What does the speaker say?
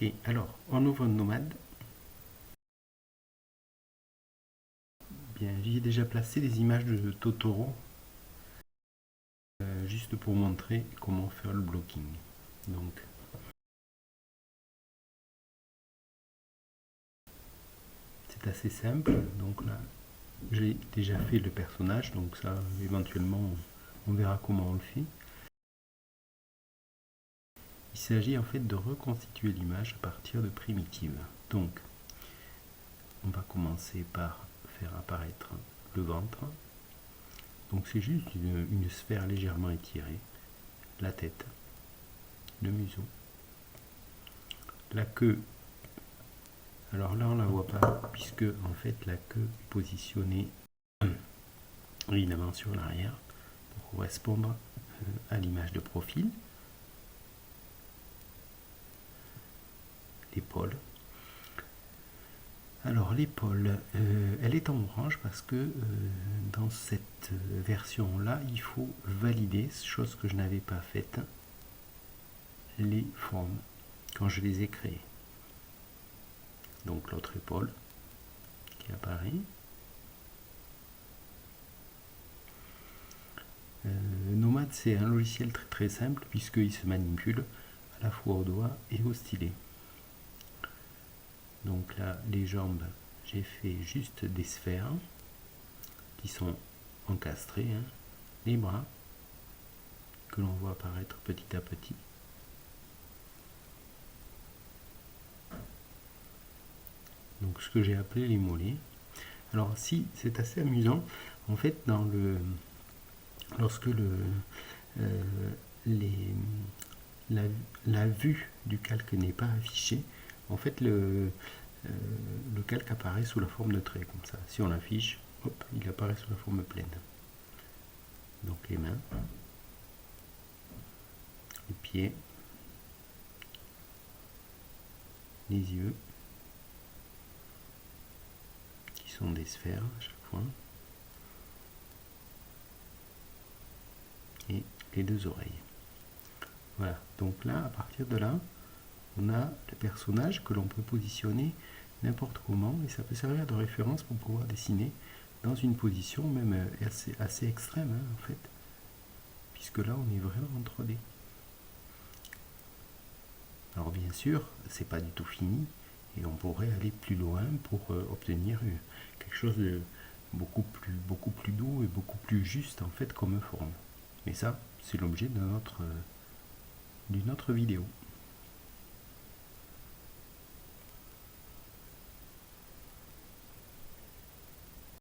Ok, alors on ouvre Nomad. Bien, j'y ai déjà placé des images de Totoro, juste pour montrer comment faire le blocking. Donc, c'est assez simple. Donc là, j'ai déjà fait le personnage, donc ça, éventuellement, on verra comment on le fait. Il s'agit en fait de reconstituer l'image à partir de primitives. Donc, on va commencer par faire apparaître le ventre. Donc c'est juste une sphère légèrement étirée, la tête, le museau, la queue. Alors là on la voit pas puisque en fait la queue est positionnée évidemment sur l'arrière pour correspondre à l'image de profil. L'épaule. Alors l'épaule, elle est en orange parce que dans cette version là il faut valider, chose que je n'avais pas faite, les formes quand je les ai créées. Donc l'autre épaule qui apparaît. Nomad c'est un logiciel très très simple puisqu'il se manipule à la fois au doigt et au stylet. Donc là les jambes, j'ai fait juste des sphères qui sont encastrées, hein. Les bras que l'on voit apparaître petit à petit. Donc ce que j'ai appelé les mollets. Alors si c'est assez amusant, en fait lorsque les, la vue du calque n'est pas affichée, en fait le calque apparaît sous la forme de traits comme ça. Si on l'affiche, hop, il apparaît sous la forme pleine. Donc les mains, les pieds, les yeux, qui sont des sphères à chaque fois, et les deux oreilles. Voilà, donc là, à partir de là, on a le personnage que l'on peut positionner n'importe comment, et ça peut servir de référence pour pouvoir dessiner dans une position même assez extrême, hein, en fait, puisque là, on est vraiment en 3D. Alors bien sûr, c'est pas du tout fini, et on pourrait aller plus loin pour obtenir quelque chose de beaucoup plus doux et beaucoup plus juste en fait comme forme. Mais ça, c'est l'objet d'une autre vidéo.